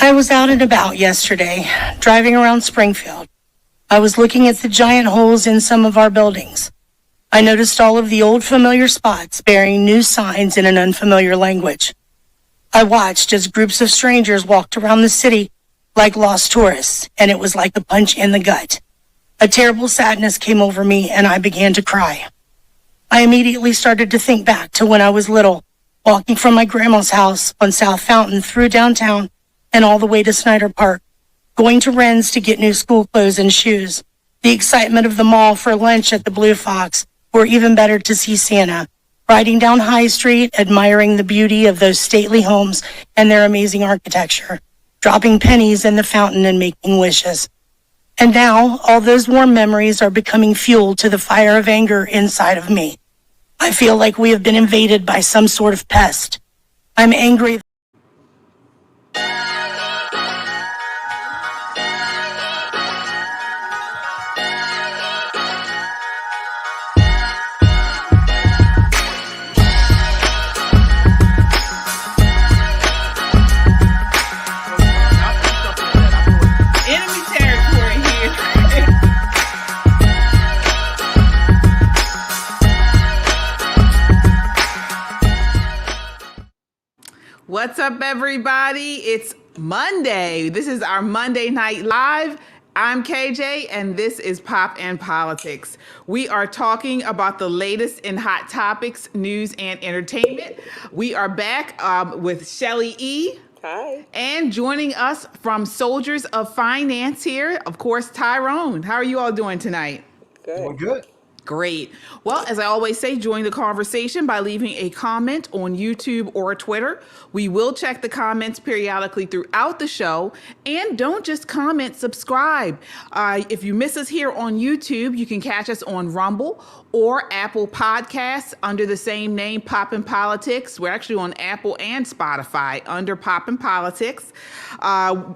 I was out and about yesterday, driving around Springfield. I was looking at the giant holes in some of our buildings. I noticed all of the old familiar spots bearing new signs in an unfamiliar language. I watched as groups of strangers walked around the city like lost tourists, and it was like a punch in the gut. A terrible sadness came over me, and I began to cry. I immediately started to think back to when I was little, walking from my grandma's house on South Fountain through downtown and all the way to Snyder Park, going to Wren's to get new school clothes and shoes, the excitement of the mall for lunch at the Blue Fox, or even better to see Santa, riding down High Street, admiring the beauty of those stately homes and their amazing architecture, dropping pennies in the fountain and making wishes. And now, all those warm memories are becoming fuel to the fire of anger inside of me. I feel like we have been invaded by some sort of pest. I'm angry. What's up, everybody? It's Monday. This is our Monday Night Live. I'm KJ, and this is Pop and Politics. We are talking about the latest in hot topics, news, and entertainment. We are back with Shelly E. Hi. And joining us from Soldiers of Finance here, of course, Tyrone. How are you all doing tonight? Good. Doing good. Great. Well, as I always say, join the conversation by leaving a comment on YouTube or Twitter. We will check the comments periodically throughout the show. And don't just comment, subscribe. If you miss us here on YouTube, you can catch us on Rumble or Apple Podcasts under the same name, Pop and Politics. We're actually on Apple and Spotify under Pop and Politics.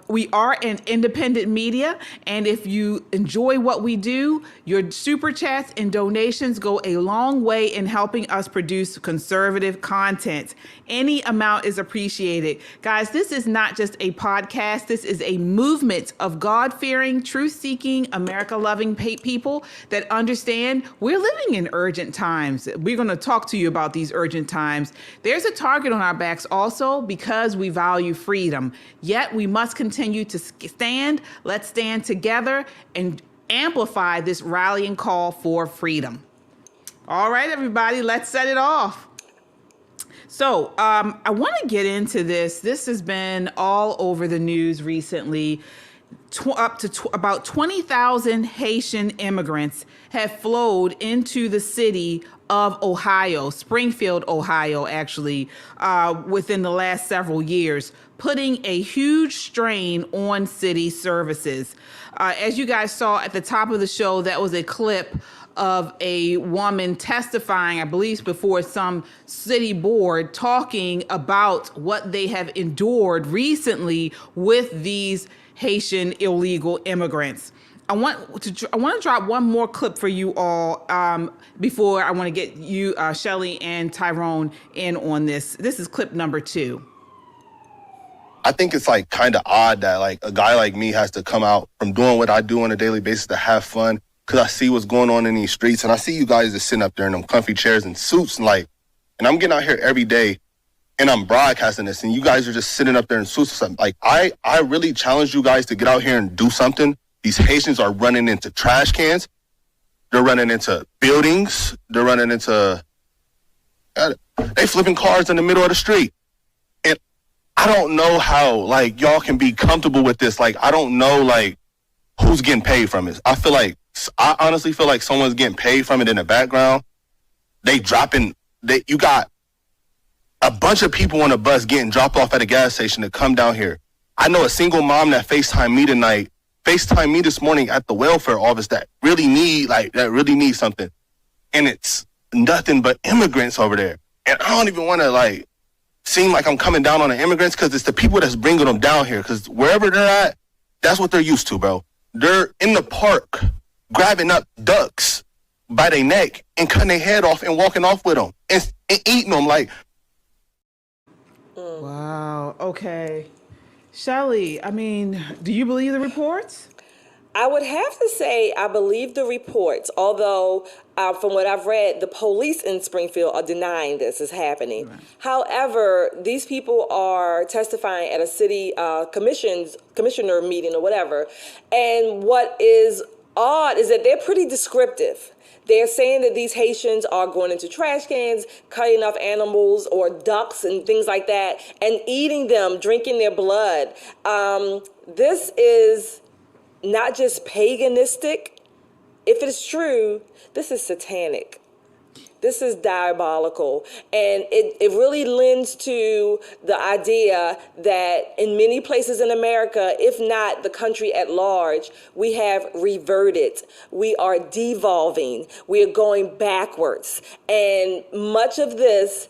We are an independent media, and if you enjoy what we do, your super chats and donations go a long way in helping us produce conservative content. Any amount is appreciated. Guys, this is not just a podcast. This is a movement of God-fearing, truth-seeking, America-loving people that understand we're living in urgent times. We're going to talk to you about these urgent times. There's a target on our backs also because we value freedom. Yet we must continue to stand. Let's stand together and amplify this rallying call for freedom. All right, everybody, let's set it off. So I want to get into this. This has been all over the news recently. Up to about 20,000 Haitian immigrants have flowed into the city of Ohio, Springfield, Ohio, actually, within the last several years, putting a huge strain on city services. As you guys saw at the top of the show, that was a clip of a woman testifying, I believe, before some city board, talking about what they have endured recently with these Haitian illegal immigrants. I want to drop one more clip for you all before I want to get you, Shelly and Tyrone, in on this. This is clip number 2. I think it's like kind of odd that like a guy like me has to come out from doing what I do on a daily basis to have fun, because I see what's going on in these streets, and I see you guys just sitting up there in them comfy chairs and suits, and I'm getting out here every day and I'm broadcasting this, and you guys are just sitting up there in suits or something. Like, I really challenge you guys to get out here and do something. These Haitians are running into trash cans. They're running into buildings. They're running into, they flipping cars in the middle of the street. And I don't know how, like, y'all can be comfortable with this. Like, I don't know, like, who's getting paid from it. I honestly feel like someone's getting paid from it in the background. You got a bunch of people on a bus getting dropped off at a gas station to come down here. I know a single mom that FaceTimed me this morning at the welfare office that really need something. And it's nothing but immigrants over there. And I don't even want to seem like I'm coming down on the immigrants, because it's the people that's bringing them down here. Because wherever they're at, that's what they're used to, bro. They're in the park grabbing up ducks by their neck and cutting their head off and walking off with them and eating them. Wow. Okay. Shelley, I mean, do you believe the reports? I would have to say I believe the reports, although from what I've read, the police in Springfield are denying this is happening. Right. However, these people are testifying at a city commissioner meeting or whatever. And what is odd is that they're pretty descriptive. They're saying that these Haitians are going into trash cans, cutting off animals or ducks and things like that, and eating them, drinking their blood. This is not just paganistic. If it's true, this is satanic. This is diabolical. And it really lends to the idea that in many places in America, if not the country at large, we have reverted. We are devolving. We are going backwards. And much of this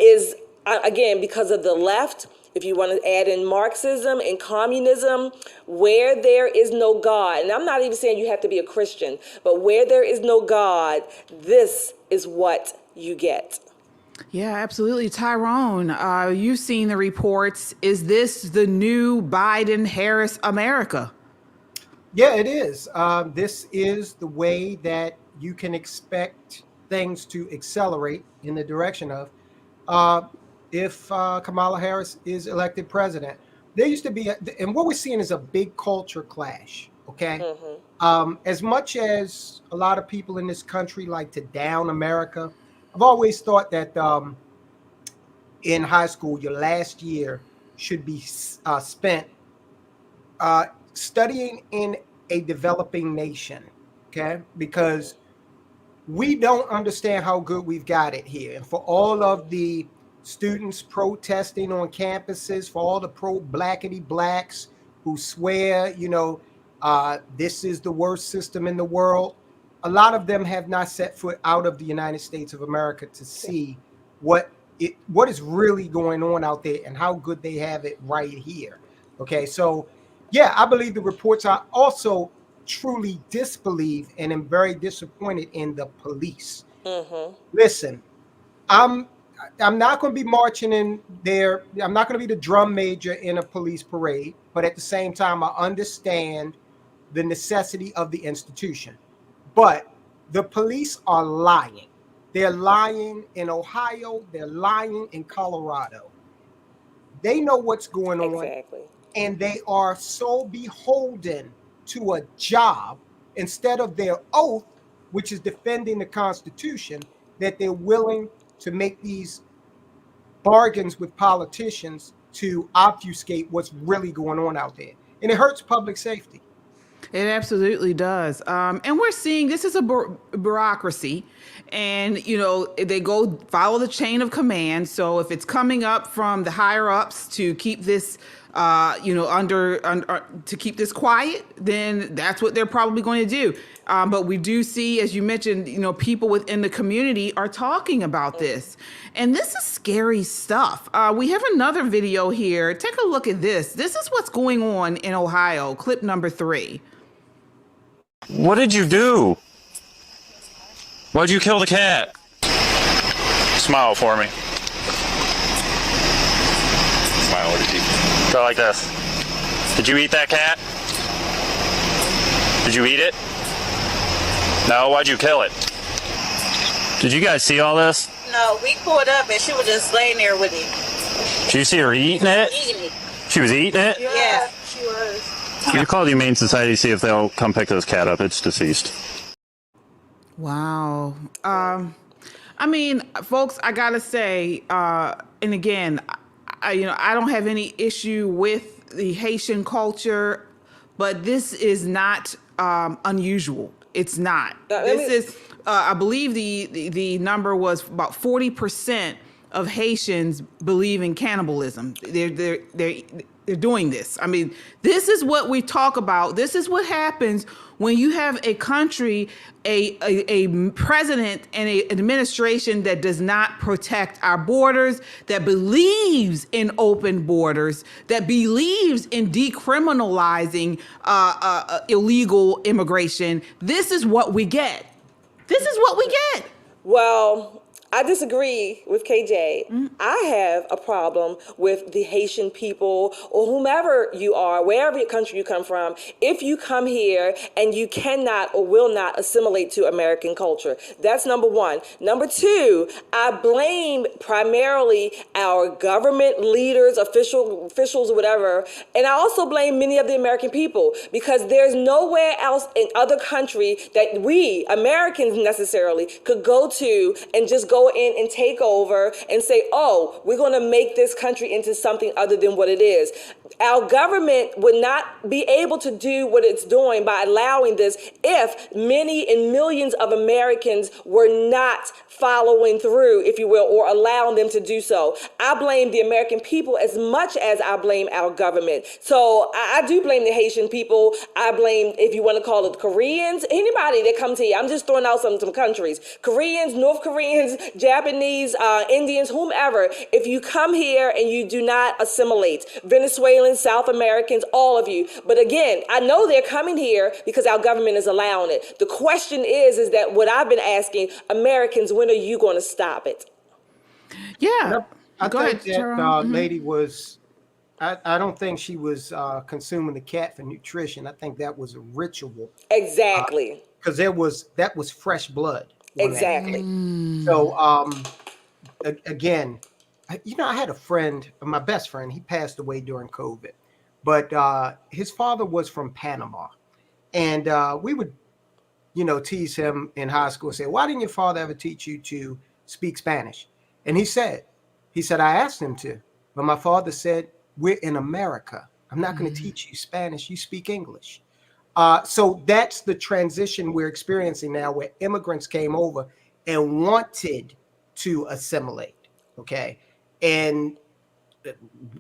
is, again, because of the left. If you want to add in Marxism and communism, where there is no God, and I'm not even saying you have to be a Christian, but where there is no God, this is what you get. Yeah, absolutely. Tyrone, you've seen the reports. Is this the new Biden-Harris America? Yeah, it is. This is the way that you can expect things to accelerate in the direction of if Kamala Harris is elected president. There used to be, and what we're seeing is a big culture clash, okay? Mm-hmm. As much as a lot of people in this country like to down America, I've always thought that in high school, your last year should be spent studying in a developing nation, okay? Because we don't understand how good we've got it here. And for all of the students protesting on campuses, for all the pro-blackity blacks who swear, this is the worst system in the world, a lot of them have not set foot out of the United States of America to see what is really going on out there and how good they have it right here. Okay, so yeah, I believe the reports. I also truly disbelieve and am very disappointed in the police. Mm-hmm. Listen, I'm not going to be marching in there. I'm not going to be the drum major in a police parade. But at the same time, I understand the necessity of the institution. But the police are lying. They're lying in Ohio. They're lying in Colorado. They know what's going on. Exactly. And they are so beholden to a job instead of their oath, which is defending the Constitution, that they're willing to make these bargains with politicians to obfuscate what's really going on out there. And it hurts public safety. It absolutely does. And we're seeing this is a bureaucracy, and, they go follow the chain of command. So if it's coming up from the higher ups to keep this to keep this quiet, then that's what they're probably going to do. But we do see, as you mentioned, people within the community are talking about this. And this is scary stuff. We have another video here. Take a look at this. This is what's going on in Ohio. Clip number 3. What did you do? Why'd you kill the cat? Smile for me. Smile, what did you do? Go like this. Did you eat that cat? Did you eat it? No, why'd you kill it? Did you guys see all this? No, we pulled up and she was just laying there with it. Did you see her eating it? Eating it. She was eating it? Yeah, she was. You call the Humane Society to see if they'll come pick this cat up. It's deceased. Wow. Folks, I gotta say, and again, I don't have any issue with the Haitian culture, but this is not unusual. It's not. This is, I believe the number was about 40% of Haitians believe in cannibalism. They're doing this. I mean, this is what we talk about. This is what happens when you have a country, a president and an administration that does not protect our borders, that believes in open borders, that believes in decriminalizing illegal immigration. This is what we get. This is what we get. Well, I disagree with KJ. I have a problem with the Haitian people or whomever you are, wherever country you come from. If you come here and you cannot or will not assimilate to American culture, that's number one. Number two, I blame primarily our government leaders, officials, whatever, and I also blame many of the American people because there's nowhere else in other country that we Americans necessarily could go to and just go in and take over and say, oh, we're going to make this country into something other than what it is. Our government would not be able to do what it's doing by allowing this if many and millions of Americans were not following through, if you will, or allowing them to do so. I blame the American people as much as I blame our government. So I do blame the Haitian people. I blame, if you want to call it, Koreans, anybody that comes here. I'm just throwing out some countries. Koreans, North Koreans, Japanese, Indians, whomever. If you come here and you do not assimilate, Venezuelans, South Americans, all of you. But again, I know they're coming here because our government is allowing it. The question is that what I've been asking Americans, when are you going to stop it? Yeah. I Go think ahead, that lady was, I don't think she was consuming the cat for nutrition. I think that was a ritual. Exactly. Because that was fresh blood. Exactly. So again, I had a friend, my best friend, he passed away during COVID, but his father was from Panama. And we would, tease him in high school and say, why didn't your father ever teach you to speak Spanish? And he said, I asked him to, but my father said, we're in America. I'm not going to teach you Spanish. You speak English. So that's the transition we're experiencing now, where immigrants came over and wanted to assimilate. Okay. And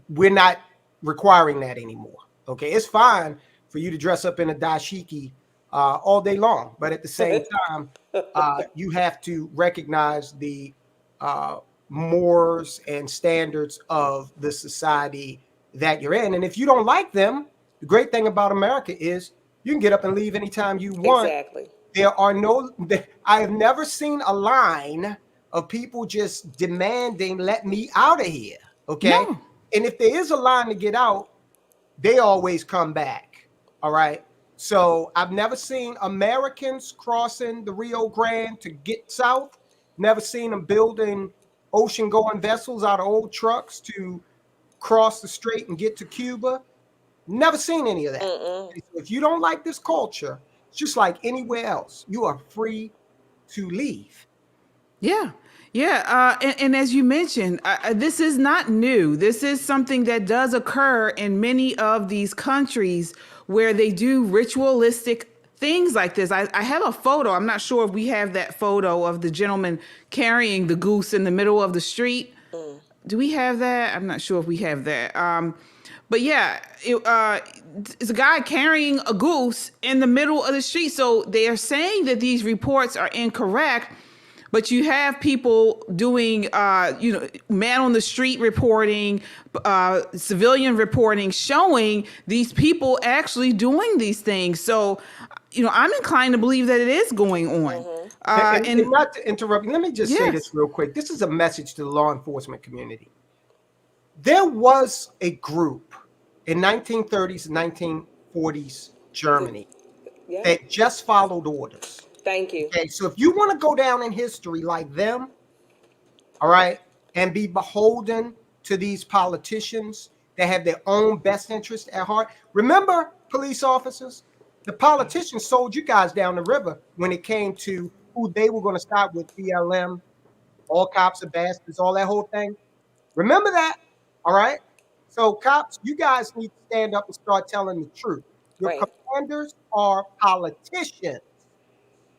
we're not requiring that anymore. Okay. It's fine for you to dress up in a dashiki all day long, but at the same time, you have to recognize the mores and standards of the society that you're in. And if you don't like them, the great thing about America is you can get up and leave anytime you want. Exactly. I have never seen a line of people just demanding, let me out of here. Okay. No. And if there is a line to get out, they always come back. All right. So I've never seen Americans crossing the Rio Grande to get south. Never seen them building ocean-going vessels out of old trucks to cross the strait and get to Cuba. Never seen any of that. So if you don't like this culture, it's just like anywhere else. You are free to leave. Yeah. Yeah. And as you mentioned, this is not new. This is something that does occur in many of these countries where they do ritualistic things like this. I have a photo. I'm not sure if we have that photo of the gentleman carrying the goose in the middle of the street. Do we have that? I'm not sure if we have that. But yeah, it's a guy carrying a goose in the middle of the street. So they are saying that these reports are incorrect, but you have people doing, man on the street reporting, civilian reporting, showing these people actually doing these things. So, I'm inclined to believe that it is going on. And not to interrupt, let me just say this real quick. This is a message to the law enforcement community. There was a group in 1930s and 1940s Germany that just followed orders. Thank you. Okay, so if you want to go down in history like them, all right, and be beholden to these politicians that have their own best interest at heart. Remember, police officers, the politicians sold you guys down the river when it came to who they were going to start with, BLM, all cops are bastards, all that whole thing. Remember that, all right? So cops, you guys need to stand up and start telling the truth. Your commanders are politicians.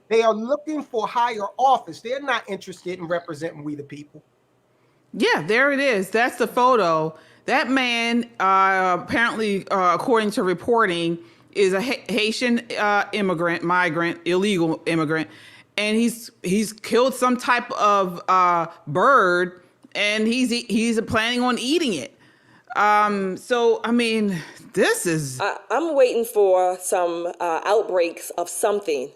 They are looking for higher office. They're not interested in representing we the people. Yeah, there it is. That's the photo. That man, apparently, according to reporting, is a Haitian migrant, illegal immigrant, and he's killed some type of bird, and he's planning on eating it. So, I mean, this is... I'm waiting for some outbreaks of something.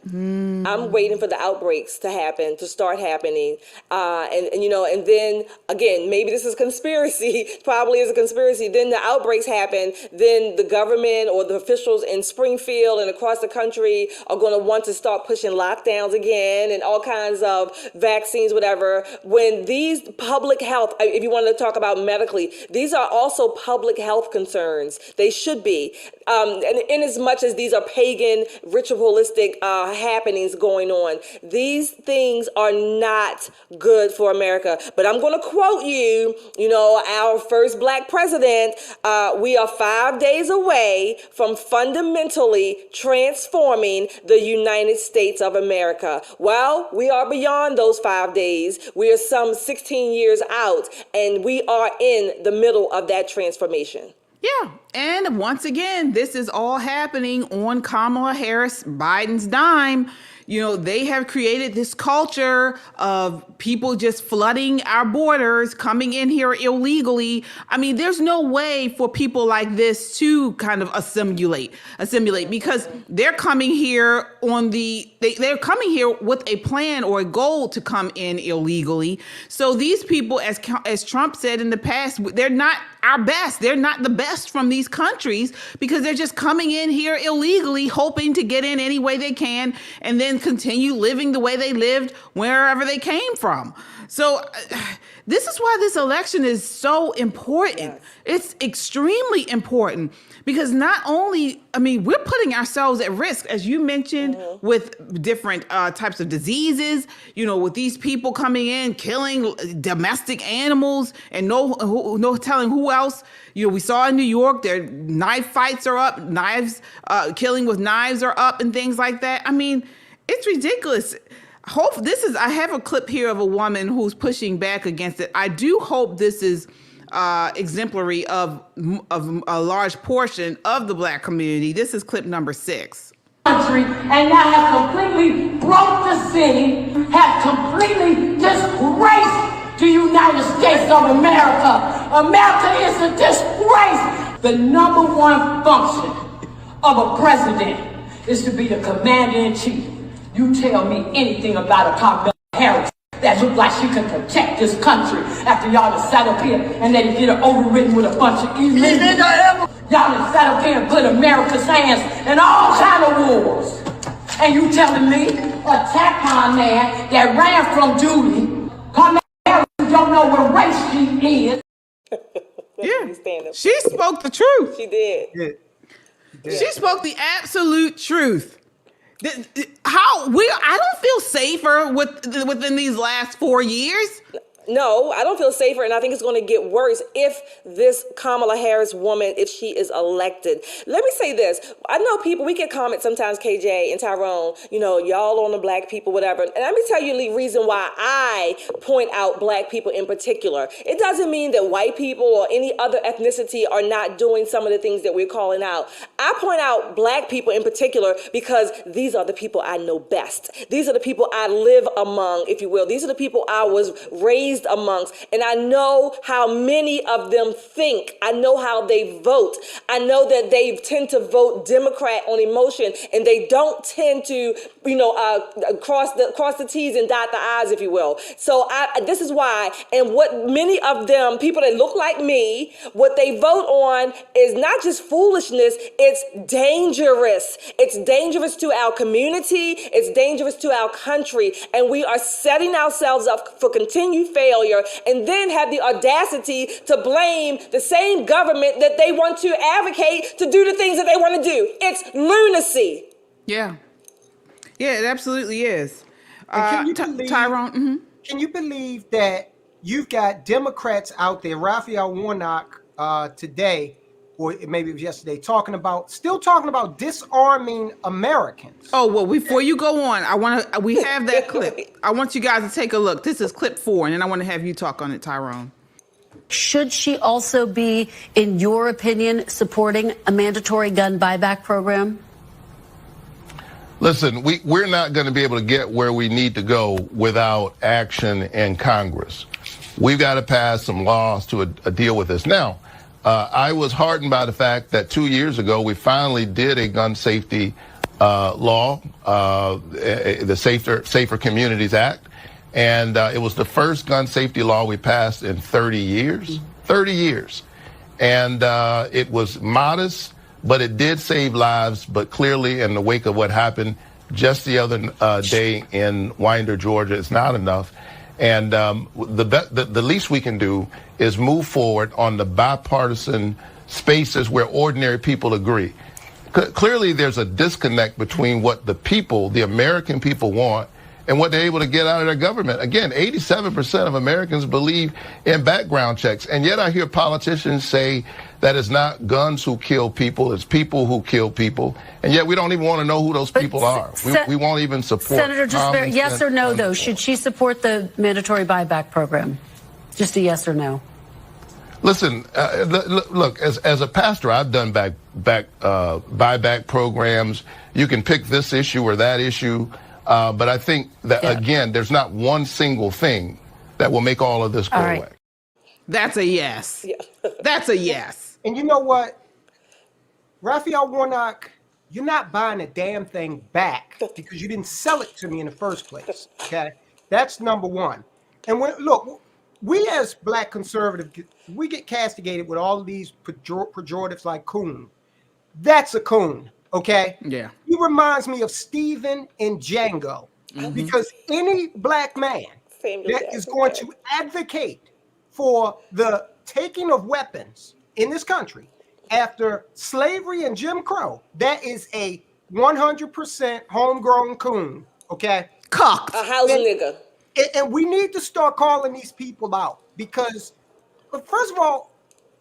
I'm waiting for the outbreaks to happen, to start happening. And, you know, and then, again, maybe this is conspiracy, probably is a conspiracy. Then the outbreaks happen. Then the government or the officials in Springfield and across the country are going to want to start pushing lockdowns again and all kinds of vaccines, whatever. When these public health, if you want to talk about medically, these are also public health concerns. They should be. And in as much as these are pagan, ritualistic happenings going on, these things are not good for America. But I'm going to quote you, you know, our first black president, we are 5 days away from fundamentally transforming the United States of America. Well, we are beyond those 5 days. We are some 16 years out, and we are in the middle of that transformation. Yeah. And once again, this is all happening on Kamala Harris, Biden's dime. You know, they have created this culture of people just flooding our borders, coming in here illegally. I mean, there's no way for people like this to kind of assimilate because they're coming here they're coming here with a plan or a goal to come in illegally. So these people, as Trump said in the past, they're not our best. They're not the best from these countries because they're just coming in here illegally, hoping to get in any way they can and then continue living the way they lived wherever they came from. So this is why this election is so important. Yes. It's extremely important because not only, I mean, we're putting ourselves at risk, as you mentioned, with different types of diseases, you know, with these people coming in, killing domestic animals and no telling who else. You know, we saw in New York, their knife fights are up, killing with knives are up and things like that. I mean, it's ridiculous. I have a clip here of a woman who's pushing back against it. I do hope this is exemplary of a large portion of the black community. This is clip number 6. Country and now have completely broke the city, have completely disgraced the United States of America. America is a disgrace. The number one function of a president is to be the commander-in-chief. You tell me anything about a Kamala Harris that look like she can protect this country after y'all have sat up here and let it get overridden with a bunch of illegals. Y'all have sat up here and put America's hands in all kind of wars. And you telling me attack my man that ran from duty, Kamala Harris don't know what race she is. Yeah, she spoke the truth. She did. Yeah. She spoke the absolute truth. I don't feel safer within these last 4 years. No, I don't feel safer, and I think it's going to get worse if this Kamala Harris woman, if she is elected. Let me say this. I know people, we get comments sometimes, KJ and Tyrone, you know, y'all on the black people, whatever. And let me tell you the reason why I point out black people in particular. It doesn't mean that white people or any other ethnicity are not doing some of the things that we're calling out. I point out black people in particular because these are the people I know best. These are the people I live among, if you will. These are the people I was raised amongst, and I know how many of them think. I know how they vote. I know that they tend to vote Democrat on emotion, and they don't tend to, you know, cross the T's and dot the I's, if you will. So this is why, and what many of them, people that look like me, what they vote on is not just foolishness, it's dangerous. It's dangerous to our community, it's dangerous to our country, and we are setting ourselves up for continued failure and then have the audacity to blame the same government that they want to advocate to do the things that they want to do. It's lunacy. Yeah. Yeah, it absolutely is. Can you believe, Tyrone? Mm-hmm. Can you believe that you've got Democrats out there, Raphael Warnock today, or maybe it was yesterday, still talking about disarming Americans. Oh, well, before you go on, we have that clip. I want you guys to take a look. This is clip 4, and then I want to have you talk on it, Tyrone. Should she also be, in your opinion, supporting a mandatory gun buyback program? Listen, we're not going to be able to get where we need to go without action in Congress. We've got to pass some laws to deal with this. Now, I was heartened by the fact that 2 years ago we finally did a gun safety law, the Safer Communities Act, and it was the first gun safety law we passed in 30 years. 30 years. And it was modest, but it did save lives. But clearly, in the wake of what happened just the other day in Winder, Georgia, it's not enough. And the least we can do is move forward on the bipartisan spaces where ordinary people agree. Clearly, there's a disconnect between what the people, the American people, want and what they're able to get out of their government. Again, 87% of Americans believe in background checks. And yet I hear politicians say that it's not guns who kill people, it's people who kill people. And yet we don't even want to know who those people are. We won't even support. Senator, just yes or no, though. Should she support the mandatory buyback program? Just a yes or no. Listen, look, as a pastor, I've done buyback programs. You can pick this issue or that issue. But I think that, again, there's not one single thing that will make all of this go away. That's a yes. Yeah. That's a yes. And you know what? Raphael Warnock, you're not buying a damn thing back because you didn't sell it to me in the first place. Okay? That's number one. And look, we as black conservatives, we get castigated with all of these pejoratives like coon. That's a coon. Okay. Yeah. He reminds me of Steven in Django, because any black man that is going to advocate for the taking of weapons in this country after slavery and Jim Crow, that is a 100% homegrown coon. Okay. Cocked. A house nigga. And we need to start calling these people out because, first of all,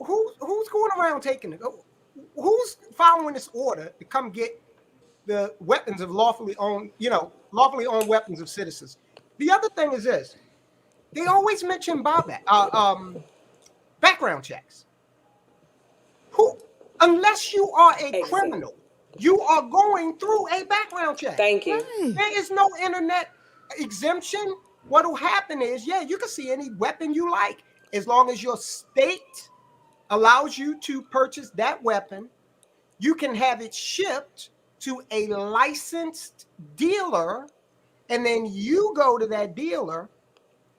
who's going around taking it? Who's following this order to come get the weapons of lawfully owned weapons of citizens? The other thing is this: they always mention background checks. Unless you are a criminal, you are going through a background check. Thank you. There is no internet exemption. What will happen is, you can see any weapon you like as long as your state allows you to purchase that weapon. You can have it shipped to a licensed dealer, and then you go to that dealer,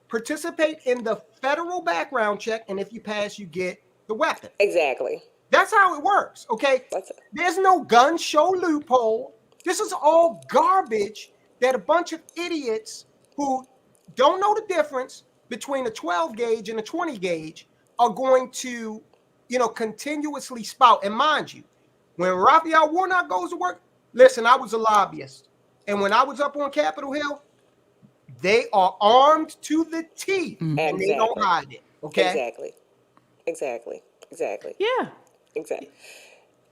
participate in the federal background check, and if you pass, you get the weapon. Exactly. That's how it works, okay? There's no gun show loophole. This is all garbage that a bunch of idiots who don't know the difference between a 12 gauge and a 20 gauge are going to continuously spout. And mind you, when Raphael Warnock goes to work, listen, I was a lobbyist. And when I was up on Capitol Hill, they are armed to the teeth and they don't hide it. Okay? Exactly. Yeah. Exactly.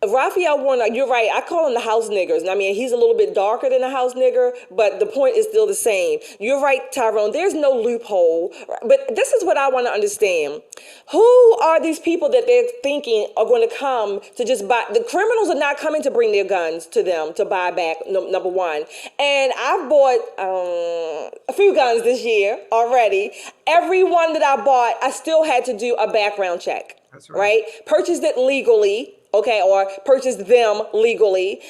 Raphael Warnock, you're right. I call him the house niggers. And I mean, he's a little bit darker than a house nigger, but the point is still the same. You're right, Tyrone. There's no loophole. But this is what I want to understand. Who are these people that they're thinking are going to come to just buy? The criminals are not coming to bring their guns to them to buy back, number one. And I've bought a few guns this year already. Every one that I bought, I still had to do a background check. That's right. Purchased it legally. Okay, or purchase them legally.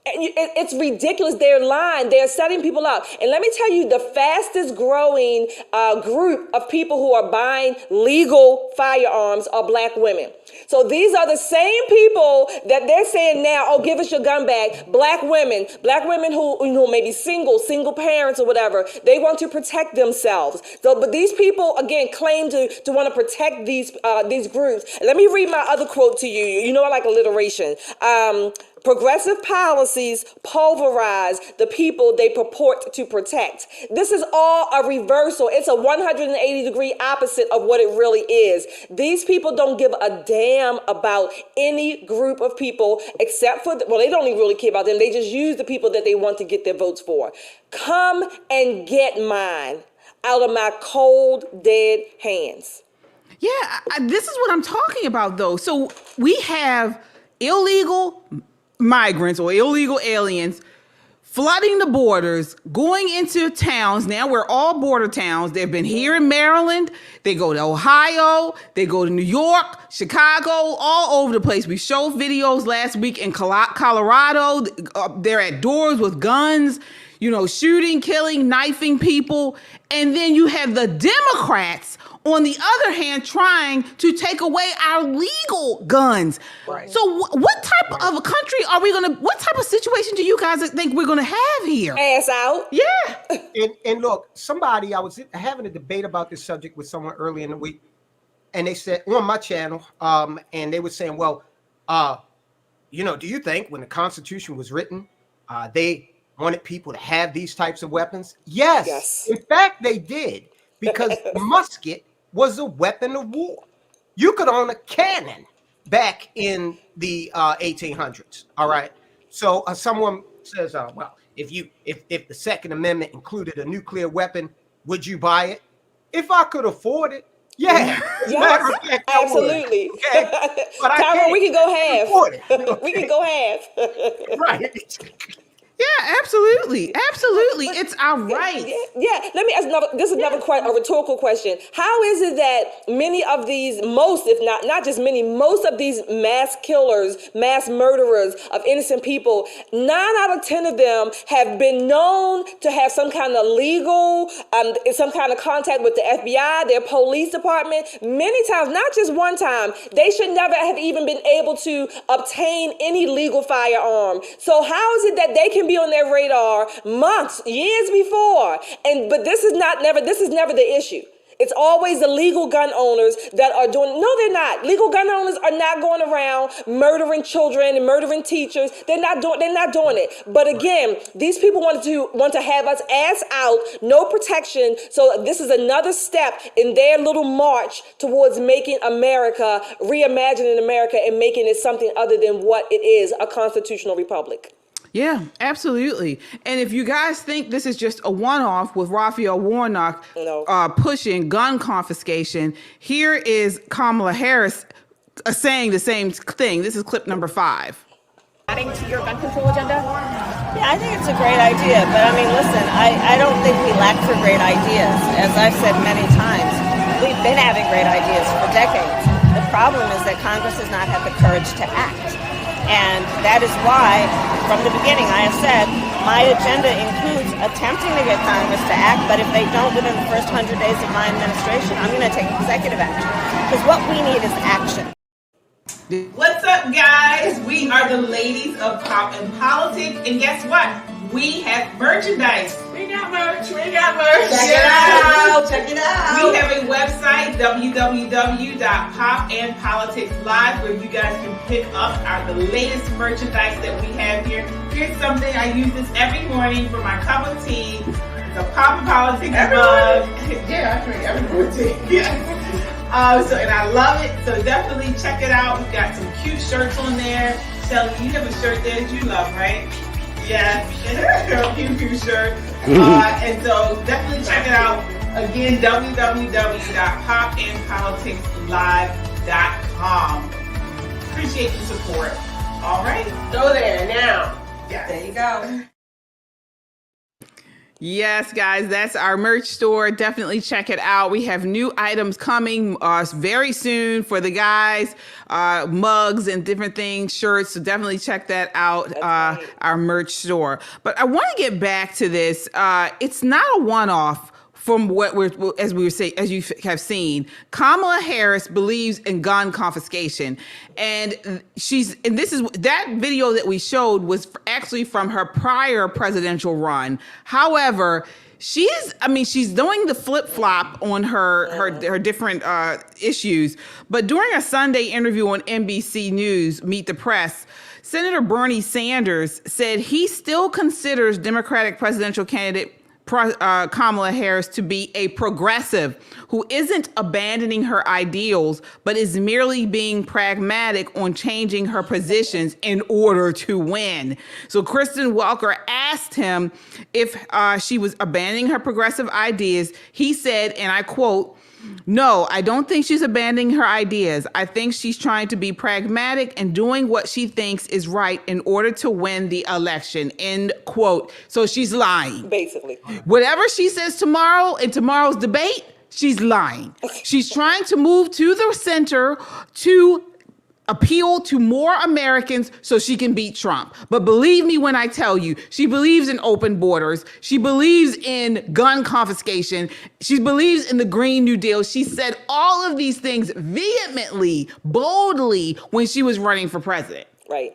It's ridiculous. They're lying. They're setting people up. And let me tell you, the fastest growing group of people who are buying legal firearms are black women. So these are the same people that they're saying now, oh, give us your gun back. Black women who may be single parents or whatever, they want to protect themselves. So, but these people, again, claim to want to protect these groups. And let me read my other quote to you. You know I like alliteration. Progressive policies pulverize the people they purport to protect. This is all a reversal. It's a 180-degree opposite of what it really is. These people don't give a damn about any group of people except for, they don't even really care about them. They just use the people that they want to get their votes for. Come and get mine out of my cold, dead hands. Yeah, this is what I'm talking about, though. So we have illegal migrants or illegal aliens flooding the borders, going into towns. Now we're all border towns. They've been here in Maryland. They go to Ohio. They go to New York, Chicago, all over the place. We showed videos last week in Colorado. They're at doors with guns, shooting, killing, knifing people. And then you have the Democrats, on the other hand, trying to take away our legal guns. Right. So what type of a country what type of situation do you guys think we're going to have here? Ass out. Yeah. And look, I was having a debate about this subject with someone early in the week, and they said on my channel, and they were saying, well, do you think when the Constitution was written, they wanted people to have these types of weapons? Yes. In fact, they did, because the musket was a weapon of war. You could own a cannon back in the 1800s. All right. So someone says, well, if the Second Amendment included a nuclear weapon, would you buy it? If I could afford it, yeah. Yes, absolutely. Okay. But Tyrone, we can go half. We can go half. Right. Yeah, absolutely. Absolutely. It's our right. Yeah. Let me ask a rhetorical question. How is it that many of these, most of these mass killers, mass murderers of innocent people, 9 out of 10 of them have been known to have some kind of legal, some kind of contact with the FBI, their police department, many times, not just one time. They should never have even been able to obtain any legal firearm. So how is it that they can be on their radar months, years before? But this is never the issue. It's always the legal gun owners that are doing. No, they're not. Legal gun owners are not going around murdering children and murdering teachers. They're not doing it. But again, these people want to have us ass out, no protection. So this is another step in their little march towards making America, reimagining America, and making it something other than what it is, a constitutional republic. Yeah, absolutely. And if you guys think this is just a one-off with Raphael Warnock pushing gun confiscation, here is Kamala Harris saying the same thing. This is clip number 5. Adding to your gun control agenda? Yeah, I think it's a great idea. But I mean, listen, I don't think we lack for great ideas. As I've said many times, we've been having great ideas for decades. The problem is that Congress has not had the courage to act. And that is why, from the beginning, I have said, my agenda includes attempting to get Congress to act, but if they don't within the first 100 days of my administration, I'm going to take executive action. Because what we need is action. What's up, guys? We are the ladies of Pop and Politics, and guess what? We have merchandise. We got merch. Check it out. We have a website, www.popandpoliticslive, where you guys can pick up the latest merchandise that we have here. Here's something. I use this every morning for my cup of tea. It's a Pop and Politics mug. Yeah, I drink every morning. Yeah. And I love it. So definitely check it out. We've got some cute shirts on there. Shelly, you have a shirt there that you love, right? Yes, cute shirt. And so definitely check it out. Again, www.popandpoliticslive.com. Appreciate the support. All right. Go there now. Yes. There you go. Yes, guys, that's our merch store. Definitely check it out. We have new items coming very soon for the guys, mugs and different things, shirts. So definitely check that out, our merch store. But I want to get back to this. It's not a one-off. From what as you have seen, Kamala Harris believes in gun confiscation, and this is that video that we showed was actually from her prior presidential run. However, she's doing the flip-flop on her different issues. But during a Sunday interview on NBC News, Meet the Press, Senator Bernie Sanders said he still considers Democratic presidential candidate Kamala Harris to be a progressive who isn't abandoning her ideals, but is merely being pragmatic on changing her positions in order to win. So Kristen Welker asked him if she was abandoning her progressive ideas. He said, and I quote, No, I don't think she's abandoning her ideas. I think she's trying to be pragmatic and doing what she thinks is right in order to win the election, end quote. So she's lying. Basically. Whatever she says tomorrow in tomorrow's debate, she's lying. She's trying to move to the center to appeal to more Americans so she can beat Trump. But believe me when I tell you, she believes in open borders. She believes in gun confiscation. She believes in the Green New Deal. She said all of these things vehemently, boldly when she was running for president. Right.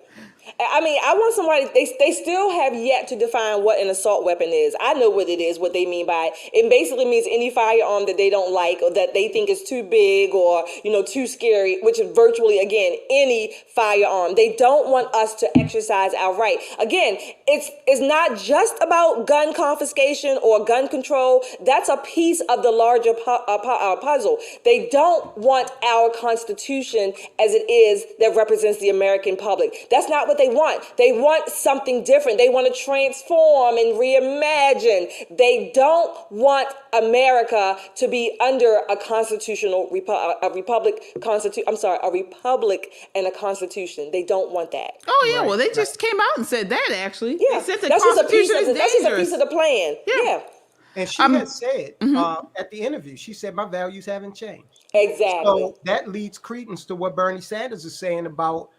I mean, I want somebody, they still have yet to define what an assault weapon is. I know what it is, what they mean by it. It basically means any firearm that they don't like or that they think is too big or, too scary, which is virtually, again, any firearm. They don't want us to exercise our right. Again, it's not just about gun confiscation or gun control. That's a piece of the larger puzzle. They don't want our Constitution as it is that represents the American public. That's not what they want. They want something different. They want to transform and reimagine. They don't want America to be under a constitutional a republic and a constitution. They don't want that. Oh yeah, well they just came out and said that actually. Yeah, they said the that's just a piece of the plan. Yeah. And she had said at the interview, she said, my values haven't changed. Exactly. So that leads credence to what Bernie Sanders is saying about,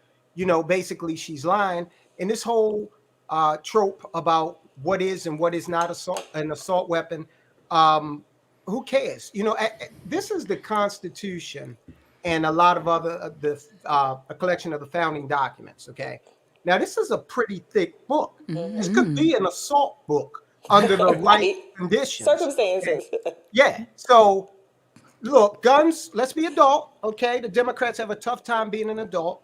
basically she's lying. And this whole trope about what is and what is not an assault weapon, who cares? This is the Constitution and a lot of other, a collection of the founding documents, okay? Now, this is a pretty thick book. Mm-hmm. This could be an assault book under the right conditions. Circumstances. Okay? Yeah, so look, guns, let's be adult, okay? The Democrats have a tough time being an adult.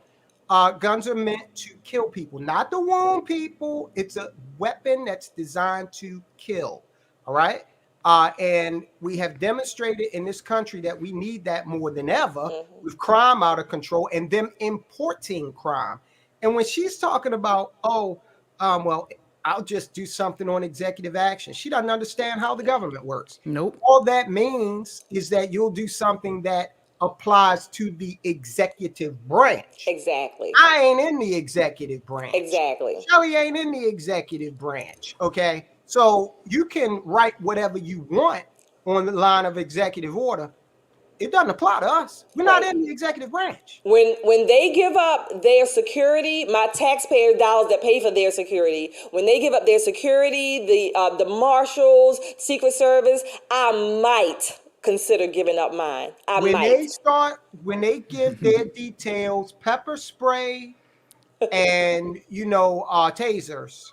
Guns are meant to kill people, not to wound people. It's a weapon that's designed to kill, all right? And we have demonstrated in this country that we need that more than ever with crime out of control and them importing crime. And when she's talking about, well, I'll just do something on executive action, she doesn't understand how the government works. Nope. All that means is that you'll do something that applies to the executive branch. Exactly. I ain't in the executive branch. Exactly. Shelly ain't in the executive branch. Okay. So you can write whatever you want on the line of executive order. It doesn't apply to us. We're not in the executive branch. When they give up their security, my taxpayer dollars that pay for their security, when they give up their security, the marshals, Secret Service, I might consider giving up mine. When they give their details, pepper spray and tasers,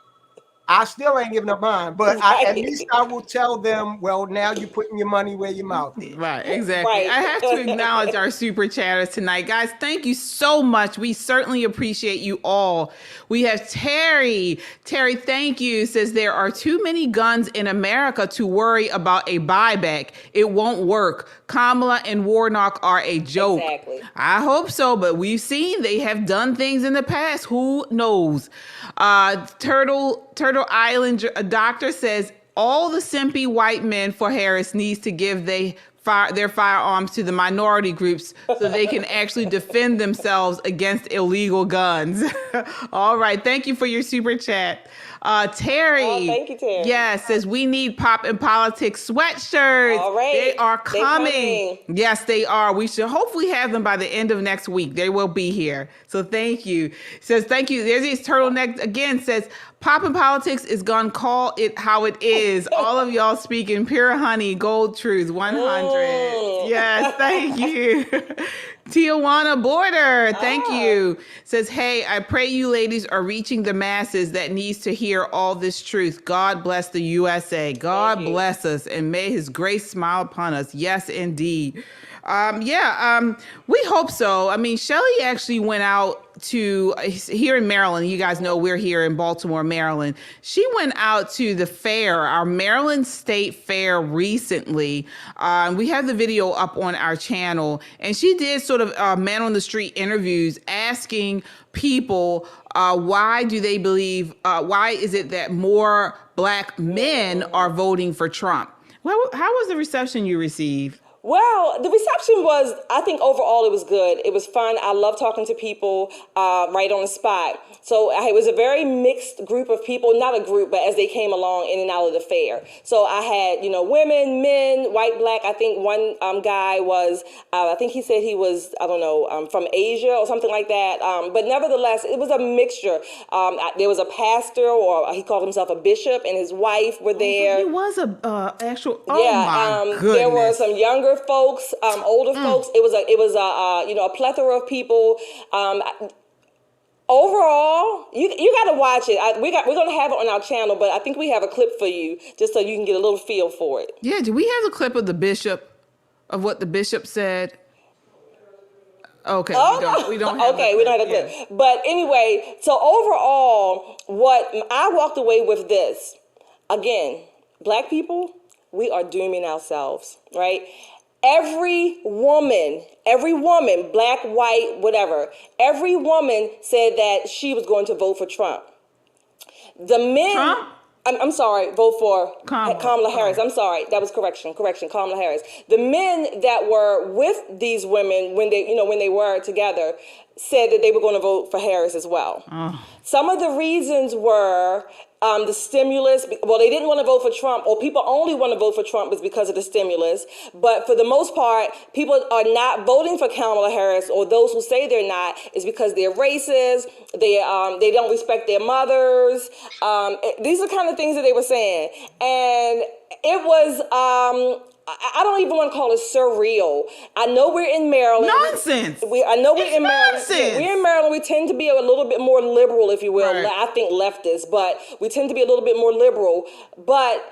I still ain't giving up mine, but at least I will tell them, well, now you're putting your money where your mouth is. Right, exactly. Right. I have to acknowledge our super chatters tonight. Guys, thank you so much. We certainly appreciate you all. We have Terry. Terry, thank you. Says there are too many guns in America to worry about a buyback. It won't work. Kamala and Warnock are a joke. Exactly. I hope so, but we've seen they have done things in the past. Who knows? Turtle Island doctor says all the simpy white men for Harris needs to give their firearms to the minority groups so they can actually defend themselves against illegal guns. All right. Thank you for your super chat. Terry. Oh, thank you, Terry. Yes, says we need Pop in Politics sweatshirts. All right. They are coming. Yes, they are. We should hopefully have them by the end of next week. They will be here. So thank you. Says thank you. There's his turtleneck again. Says Pop in Politics is gonna call it how it is. All of y'all speaking pure honey, gold truth, 100. Yes, thank you. Tijuana Border, thank you. Says, hey, I pray you ladies are reaching the masses that needs to hear all this truth. God bless the USA. God bless us and may his grace smile upon us. Yes, indeed. We hope so. I mean, Shelley actually went out to here in Maryland. You guys know we're here in Baltimore, Maryland. She went out to the fair, our Maryland State Fair recently. We have the video up on our channel, and she did sort of man on the street interviews asking people why do they believe, why is it that more Black men are voting for Trump? Well, how was the reception you received? Well, the reception was, I think overall it was good. It was fun. I love talking to people right on the spot. So it was a very mixed group of people, not a group, but as they came along in and out of the fair. So I had, women, men, white, black. I think one guy was, I think he said he was, I don't know, from Asia or something like that. But nevertheless, it was a mixture. There was a pastor, or he called himself a bishop, and his wife were there. He was a actual. Yeah, my goodness. there were some younger folks, older folks. It was a plethora of people. Overall, you got to watch it. We're going to have it on our channel, but I think we have a clip for you just so you can get a little feel for it. Yeah, do we have a clip of the bishop, of what the bishop said? Okay, we don't have okay, we don't have a clip. Yeah. But anyway, so overall, what I walked away with this, again, Black people, we are dooming ourselves, right? Every woman, black, white, whatever, every woman said that she was going to vote for Trump. The men, Trump? I'm sorry, vote for Kamala Harris. I'm sorry, that was correction, Kamala Harris. The men that were with these women when they were together said that they were going to vote for Harris as well. Some of the reasons were the stimulus. Well, they didn't want to vote for Trump, or people only want to vote for Trump is because of the stimulus. But for the most part, people are not voting for Kamala Harris, or those who say they're not, is because they're racist. They don't respect their mothers. These are kind of things that they were saying, and it was. I don't even want to call it surreal. I know we're in Maryland. Nonsense. I know we're in Maryland. Nonsense. We're in Maryland. We tend to be a little bit more liberal, if you will. Right. I think leftist, but we tend to be a little bit more liberal. But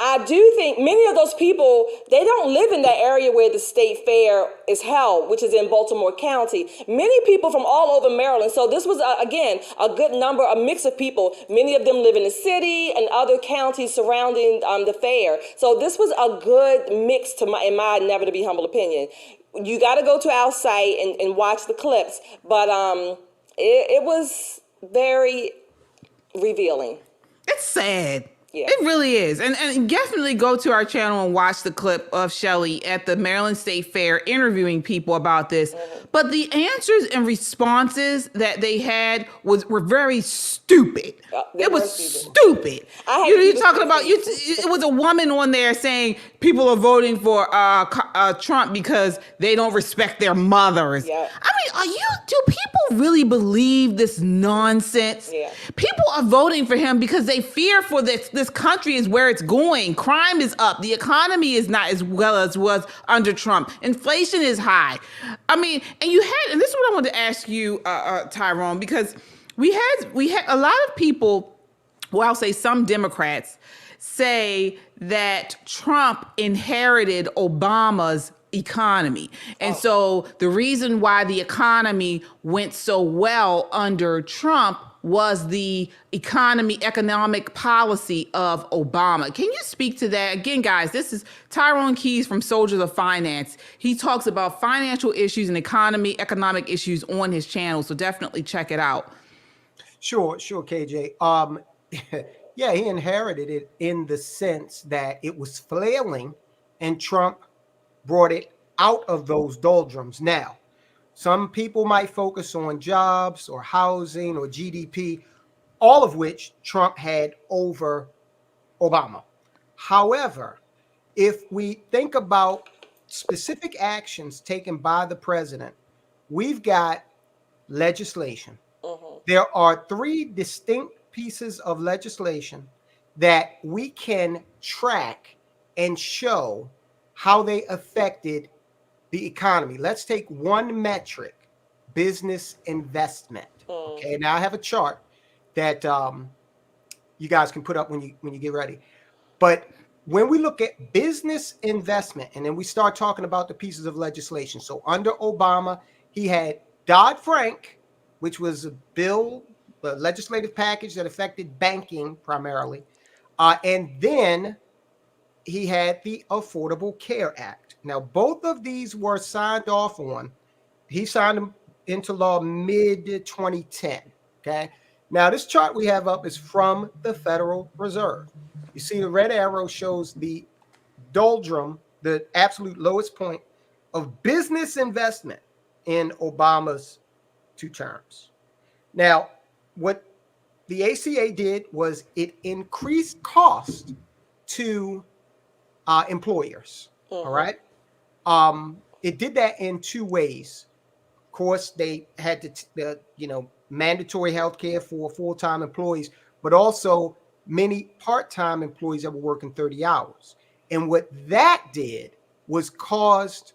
I do think many of those people, they don't live in that area where the state fair is held, which is in Baltimore County. Many people from all over Maryland. So this was, again, a good number, a mix of people. Many of them live in the city and other counties surrounding the fair. So this was a good mix, in my never to be humble opinion. You got to go to our site and watch the clips. But it was very revealing. It's sad. Yeah. It really is. And definitely go to our channel and watch the clip of Shelley at the Maryland State Fair interviewing people about this. Mm-hmm. But the answers and responses that they had were very stupid. It was stupid. You're talking about, it was a woman on there saying people are voting for Trump because they don't respect their mothers. Yeah. I mean, do people really believe this nonsense? Yeah. People are voting for him because they fear for this country is where it's going. Crime is up. The economy is not as well as was under Trump. Inflation is high. I mean, and this is what I wanted to ask you, Tyrone, because we had a lot of people, well, I'll say some Democrats, say that Trump inherited Obama's economy. And so the reason why the economy went so well under Trump was the economic policy of Obama. Can you speak to that? Again, guys, this is Tyrone Keys from Soldiers of Finance. He talks about financial issues and economic issues on his channel, so definitely check it out. Sure, KJ. Yeah, he inherited it in the sense that it was flailing, and Trump brought it out of those doldrums. Now, some people might focus on jobs or housing or GDP, all of which Trump had over Obama. However, if we think about specific actions taken by the president, we've got legislation. Mm-hmm. There are 3 distinct pieces of legislation that we can track and show how they affected the economy. Let's take one metric, business investment. Okay, now I have a chart that you guys can put up when you get ready. But when we look at business investment, and then we start talking about the pieces of legislation. So under Obama, he had Dodd-Frank, which was a legislative package that affected banking primarily. And then he had the Affordable Care Act. Now, both of these were signed off on. He signed them into law mid-2010, okay? Now, this chart we have up is from the Federal Reserve. You see the red arrow shows the doldrum the absolute lowest point of business investment in Obama's 2 terms. Now, what the ACA did was it increased cost to employers. All right. It did that in 2 ways. Of course, they had to, mandatory health care for full-time employees, but also many part-time employees that were working 30 hours. And what that did was caused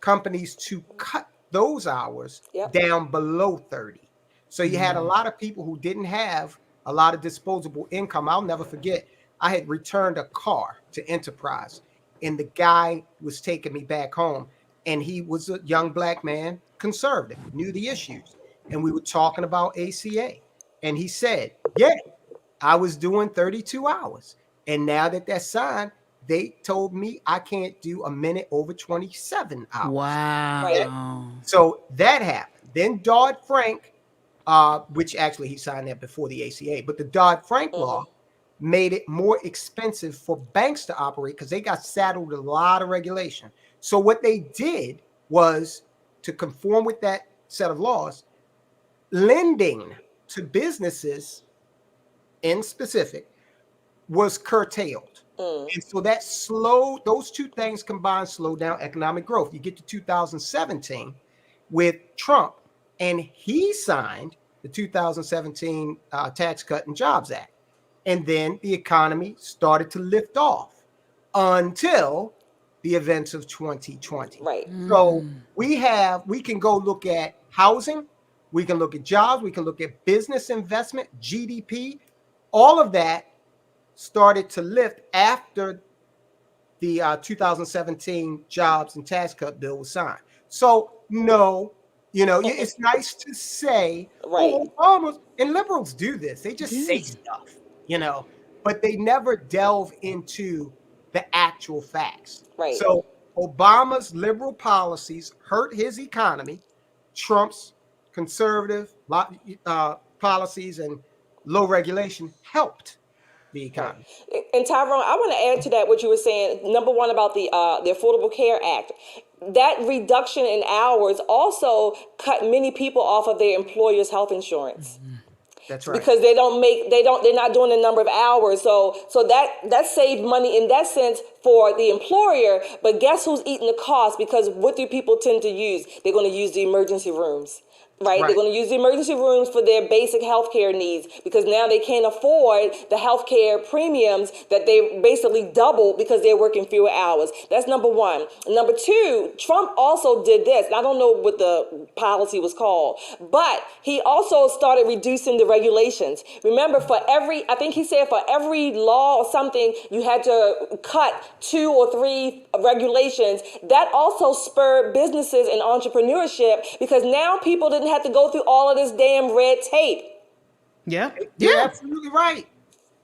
companies to cut those hours down below 30. So you had a lot of people who didn't have a lot of disposable income. I'll never forget, I had returned a car to Enterprise, and the guy was taking me back home, and he was a young black man, conservative, knew the issues. And we were talking about ACA. And he said, yeah, I was doing 32 hours. And now that that's signed, they told me I can't do a minute over 27 hours. Wow. Right? So that happened. Then Dodd-Frank, which actually he signed that before the ACA, but the Dodd-Frank law made it more expensive for banks to operate because they got saddled with a lot of regulation. So what they did was, to conform with that set of laws, lending to businesses in specific was curtailed. And so that those 2 things combined slowed down economic growth. You get to 2017 with Trump, and he signed the 2017 Tax Cut and Jobs Act. And then the economy started to lift off until the events of 2020. Right. So we can go look at housing, we can look at jobs, we can look at business investment, GDP. All of that started to lift after the 2017 Jobs and Tax Cut bill was signed. So no, it's nice to say, Obama, and liberals do this. They just say stuff, but they never delve into the actual facts. Right. So Obama's liberal policies hurt his economy. Trump's conservative policies and low regulation helped the economy. And Tyrone, I want to add to that what you were saying. Number one, about the Affordable Care Act. That reduction in hours also cut many people off of their employer's health insurance. That's right. Because they're not doing the number of hours. So that saved money in that sense for the employer. But guess who's eating the cost? Because what do people tend to use? They're going to use the emergency rooms. Right? They're going to use the emergency rooms for their basic healthcare needs, because now they can't afford the healthcare premiums that they basically doubled because they're working fewer hours. That's number one. Number two, Trump also did this. I don't know what the policy was called, but he also started reducing the regulations. Remember, I think he said for every law or something, you had to cut 2 or 3 regulations. That also spurred businesses and entrepreneurship, because now people didn't have to go through all of this damn red tape. You're absolutely right.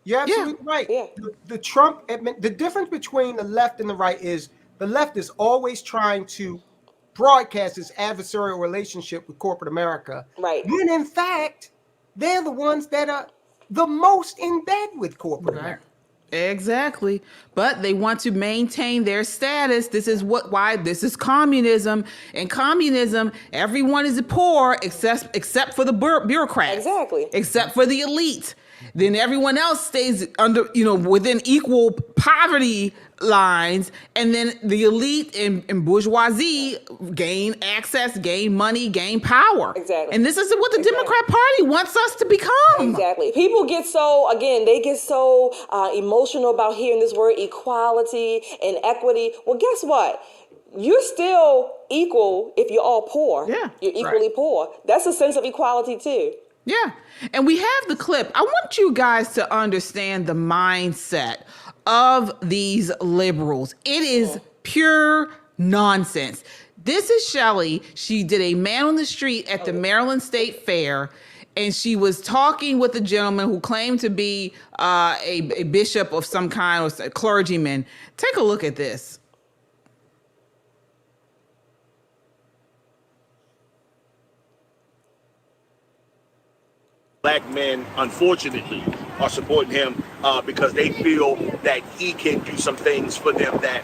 You're absolutely right. Yeah. The difference between the left and the right is the left is always trying to broadcast its adversarial relationship with corporate America. Right. When in fact, they're the ones that are the most in bed with corporate America. Exactly. But they want to maintain their status. This is why this is communism. In communism, everyone is poor except for the bureaucrats. Exactly. Except for the elite. Then everyone else stays under, within equal poverty lines, and then the elite and bourgeoisie gain access, gain money, gain power. Exactly. And this is what the Democrat Party wants us to become. Exactly. People get so emotional about hearing this word equality and equity. Well, guess what? You're still equal if you're all poor. Yeah. You're equally poor. That's a sense of equality too. Yeah. And we have the clip. I want you guys to understand the mindset of these liberals. It is pure nonsense. This is Shelley. She did a man on the street at the Maryland State Fair, and she was talking with a gentleman who claimed to be a bishop of some kind, or a clergyman. Take a look at this. Black men, unfortunately, are supporting him because they feel that he can do some things for them that,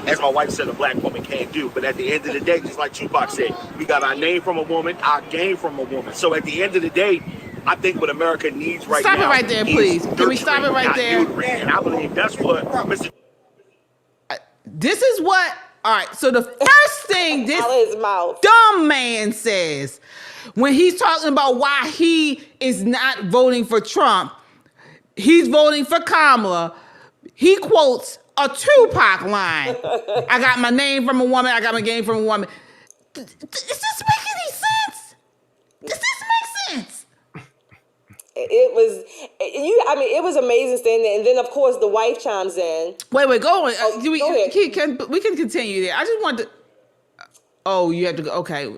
as my wife said, a black woman can't do. But at the end of the day, just like Tupac said, we got our name from a woman, our game from a woman. So at the end of the day, I think what America needs right now. Stop it right there, please. Can we stop it right there? And I believe that's what Mr. This is what. All right. So the first thing this dumb man says when he's talking about why he is not voting for Trump, he's voting for Kamala. He quotes a Tupac line. I got my name from a woman. I got my game from a woman. Does this make any sense? Does this make sense? It was, it was amazing thing. And then, of course, the wife chimes in. Wait, go on. Go ahead. We can continue there. I just want to. Oh, you have to go. Okay.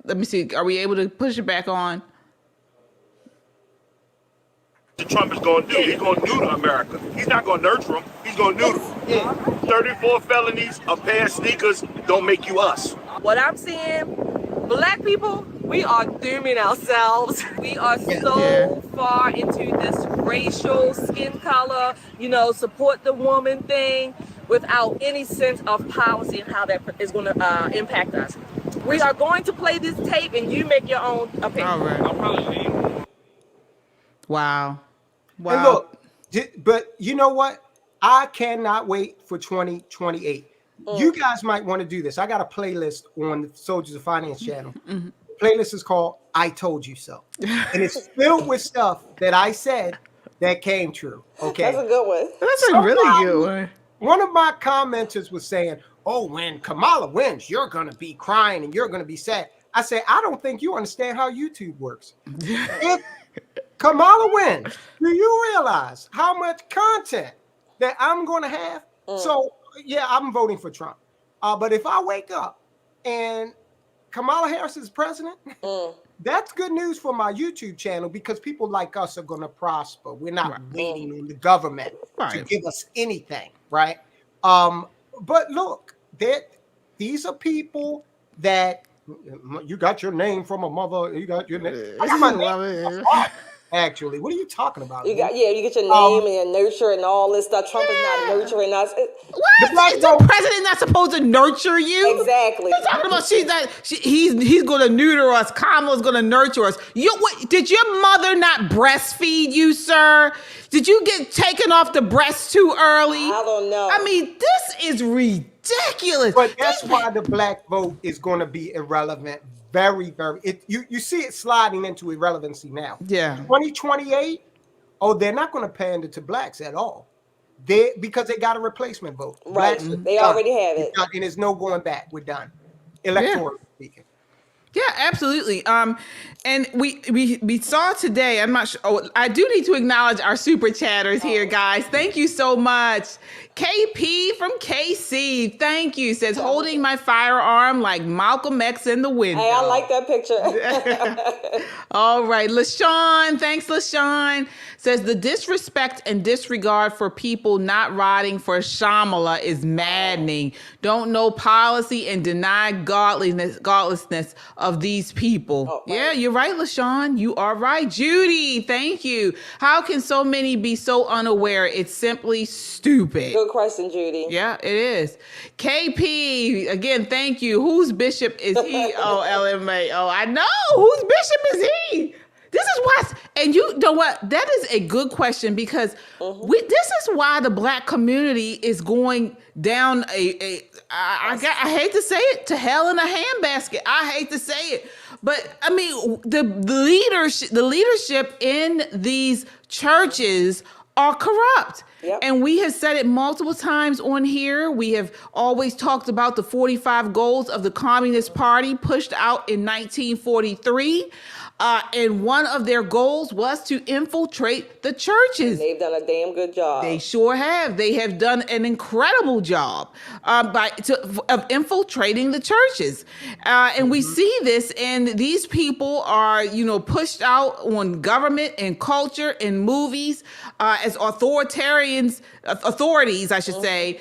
Let me see. Are we able to push it back on? Trump is going to do. He's going to neuter America. He's not going to nurture them. He's going to neuter them. Yeah. 34 felonies, a pair of sneakers don't make you us. What I'm seeing, black people, we are dooming ourselves. We are so far into this racial, skin color, support the woman thing without any sense of policy and how that is going to impact us. We are going to play this tape and you make your own opinion. All right. Wow. And look, but you know what? I cannot wait for 2028. You guys might want to do this. I got a playlist on the Soldiers of Finance channel. The playlist is called I Told You So. And it's filled with stuff that I said that came true. Okay. That's a good one. That's a really good one. One of my commenters was saying, oh, when Kamala wins, you're going to be crying and you're going to be sad. I said, I don't think you understand how YouTube works. If Kamala wins, do you realize how much content that I'm going to have? So, yeah, I'm voting for Trump. But if I wake up and Kamala Harris is president, that's good news for my YouTube channel because people like us are going to prosper. We're not waiting on the government to give us anything, right? But look, these are people, that you got your name from a mother. You got your name. I got my name from a actually, what are you talking about? You get your name and your nurture and all this stuff. Trump is not nurturing us. What? Is the president not supposed to nurture you? Exactly. He's talking about he's going to neuter us. Kamala's going to nurture us. Did your mother not breastfeed you, sir? Did you get taken off the breast too early? I don't know. I mean, this is ridiculous. But that's why the black vote is going to be irrelevant. Very, very. You see it sliding into irrelevancy now. Yeah. 2028. Oh, they're not going to pander to blacks at all. Because they got a replacement vote. Right. They already have it. And there's no going back. We're done. Electoral speaking. Yeah, absolutely. And we saw today, I'm not sure. Oh, I do need to acknowledge our super chatters here, guys. Thank you so much. KP from KC, thank you. Says, holding my firearm like Malcolm X in the window. Hey, I like that picture. All right. LaShawn, thanks, LaShawn. Says, the disrespect and disregard for people not riding for Shamala is maddening. Don't know policy and deny godlessness of these people. Oh, yeah, you're right, LaShawn. You are right. Judy, thank you. How can so many be so unaware? It's simply stupid. Good question, Judy. Yeah, it is. KP, again, thank you. Whose bishop is he? Oh, LMA. Oh, I know. Whose bishop is he? This is why, and you know what? That is a good question because this is why the black community is going down I hate to say it, to hell in a handbasket. I hate to say it. But I mean, the leadership in these churches are corrupt. Yep. And we have said it multiple times on here. We have always talked about the 45 goals of the Communist Party pushed out in 1943. And one of their goals was to infiltrate the churches. And they've done a damn good job. They sure have. They have done an incredible job of infiltrating the churches. And we see this, and these people are, pushed out on government and culture and movies as authorities, I should say,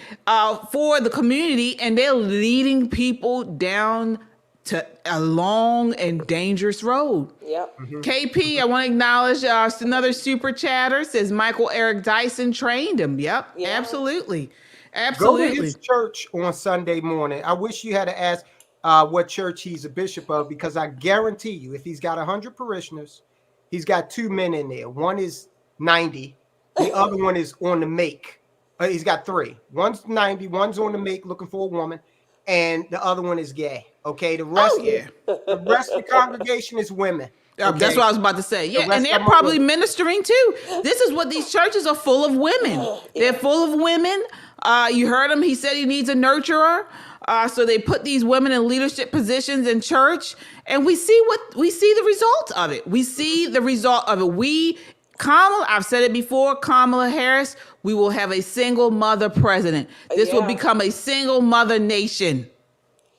for the community, and they're leading people down to a long and dangerous road. Yep. KP, I want to acknowledge another super chatter says Michael Eric Dyson trained him. Yep, Yeah. absolutely. Go Absolutely. to his church on Sunday morning. I wish you had to ask what church he's a bishop of, because I guarantee you, if he's got 100 parishioners, he's got 2 men in there. One is 90. The other one is on the make. He's got 3. One's 90. One's on the make looking for a woman. And the other one is gay. Okay. The rest, the rest of the congregation is women. Okay? That's what I was about to say. Yeah, and they're probably ministering too. This is what these churches are full of women. They're full of women. You heard him. He said he needs a nurturer. So they put these women in leadership positions in church, and we see the result of it. We see the result of it. I've said it before, Kamala Harris, we will have a single mother president. This will become a single mother nation.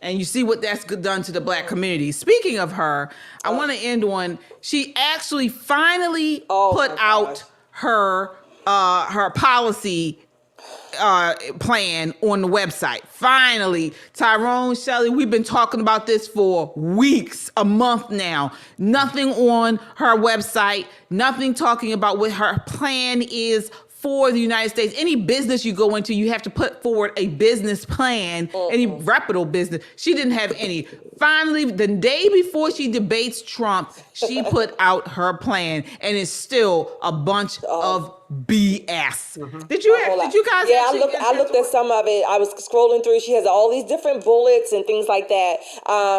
And you see what that's done to the Black community. Speaking of her, I want to end on, she actually finally put out her policy plan on the website. Finally, Tyrone Shelley, we've been talking about this for weeks, a month now. Nothing on her website, nothing talking about what her plan is for the United States. Any business you go into, you have to put forward a business plan, any reputable business. She didn't have any. Finally, the day before she debates Trump, she put out her plan, and it's still a bunch of BS. Did you guys? Yeah, I looked at some of it. I was scrolling through. She has all these different bullets and things like that.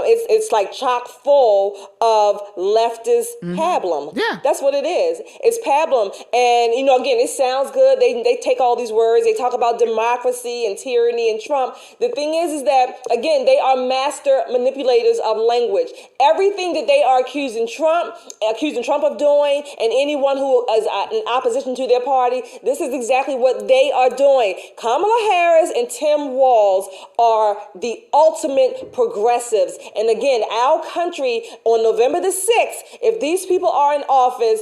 It's like chock full of leftist pablum. Yeah, that's what it is. It's pablum, and again, it sounds good. They take all these words. They talk about democracy and tyranny and Trump. The thing is that again, they are master manipulators of language. Everything that they are accusing Trump of doing, and anyone who is in opposition to their party, this is exactly what they are doing. Kamala Harris and Tim Walz are the ultimate progressives. And again, our country on November the 6th, if these people are in office,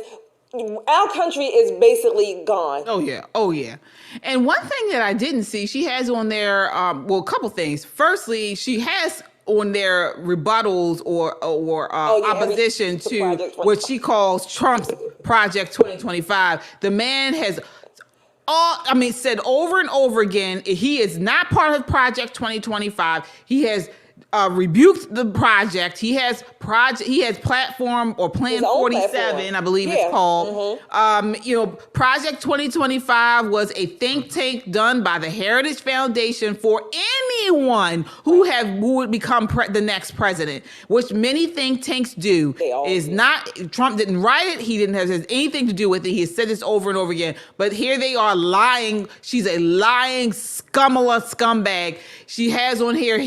our country is basically gone. Oh yeah. And one thing that I didn't see, she has on there, a couple things. Firstly, she has on their rebuttals or opposition to what she calls Trump's Project 2025. The man has said over and over again, he is not part of Project 2025. He has rebuked the project. He has platform or Plan 47, I believe it's called. Project 2025 was a think tank done by the Heritage Foundation for anyone who would become the next president, which many think tanks do. Is not Trump didn't write it. He didn't have anything to do with it. He has said this over and over again. But here they are lying. She's a lying scumbag. She has on here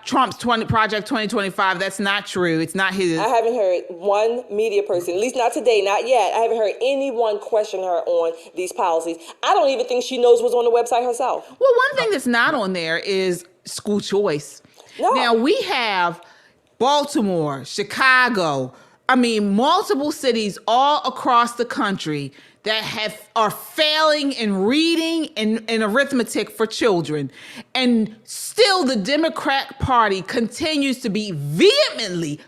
Trump's Project 2025. That's not true. It's not his. I haven't heard one media person, at least not today, not yet. I haven't heard anyone question her on these policies. I don't even think she knows what's on the website herself. Well, one thing that's not on there is school choice. No. Now, we have Baltimore, Chicago, multiple cities all across the country that are failing in reading and arithmetic for children. And still the Democrat Party continues to be vehemently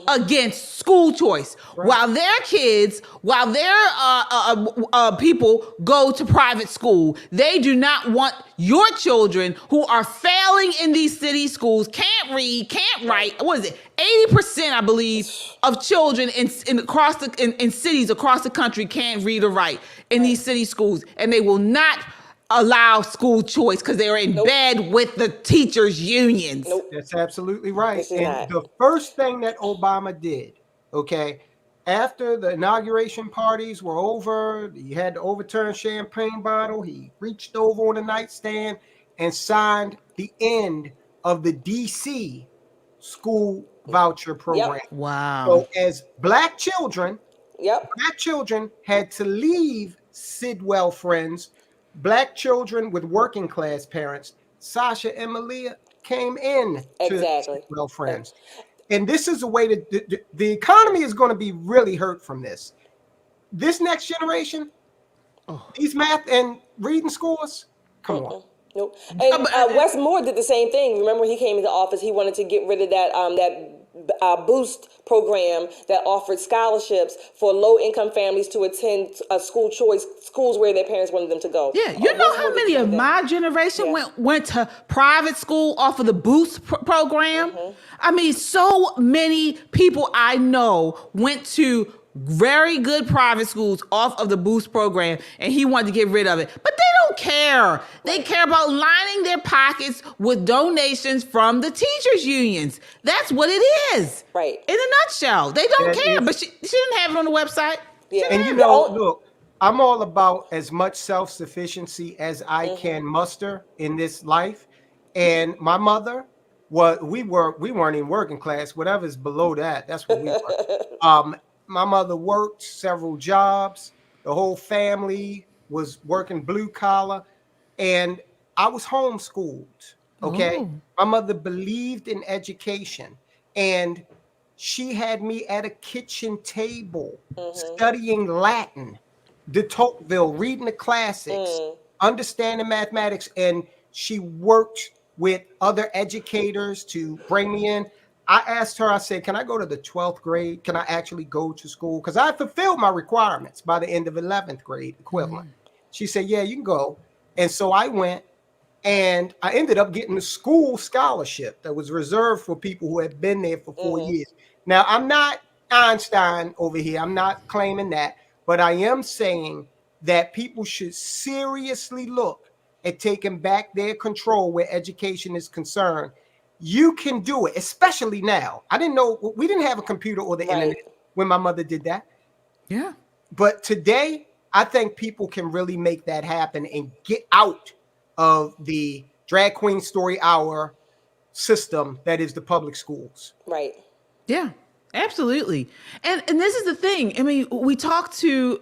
against school choice. Right. While their people go to private school, they do not want your children who are failing in these city schools, can't read, can't write. What is it? 80%, I believe, of children in cities across the country can't read or write in these city schools, and they will not allow school choice because they're in bed with the teachers' unions. That's absolutely right. And the first thing that Obama did, after the inauguration parties were over, he had to overturn champagne bottle. He reached over on the nightstand and signed the end of the DC school voucher program. Yep. Wow. So as black children had to leave Sidwell Friends. Black children with working class parents, Sasha and Malia, came in to Sidwell Friends. And this is a way that the economy is going to be really hurt from this. This next generation, these math and reading scores, come on. Nope. And Wes Moore did the same thing. Remember, when he came into office, he wanted to get rid of that boost program that offered scholarships for low-income families to attend schools where their parents wanted them to go. Yeah, you know how many of my generation went to private school off of the boost program? Mm-hmm. I mean, so many people I know went to very good private schools off of the boost program, and he wanted to get rid of it. But they don't care. They care about lining their pockets with donations from the teachers' unions. That's what it is. Right. In a nutshell. They don't care, but she didn't have it on the website. Yeah. And you know, look, I'm all about as much self-sufficiency as I can muster in this life. And my mother, we weren't even working class. Whatever's below that, that's what we were. My mother worked several jobs. The whole family was working blue collar, and I was homeschooled. Okay. Oh. My mother believed in education, and she had me at a kitchen table studying Latin, de Tocqueville, reading the classics, understanding mathematics, and she worked with other educators to bring me in. I asked her, I said, can I go to the 12th grade? Can I actually go to school? Because I fulfilled my requirements by the end of 11th grade equivalent. She said, yeah, you can go. And so I went, and I ended up getting a school scholarship that was reserved for people who had been there for 4 years. Now, I'm not Einstein over here. I'm not claiming that. But I am saying that people should seriously look at taking back their control where education is concerned. You can do it, especially now. I didn't know, we didn't have a computer or the internet when my mother did that. Yeah. But today, I think people can really make that happen and get out of the drag queen story hour system that is the public schools. Right. Yeah, absolutely. And this is the thing. I mean, we talk to,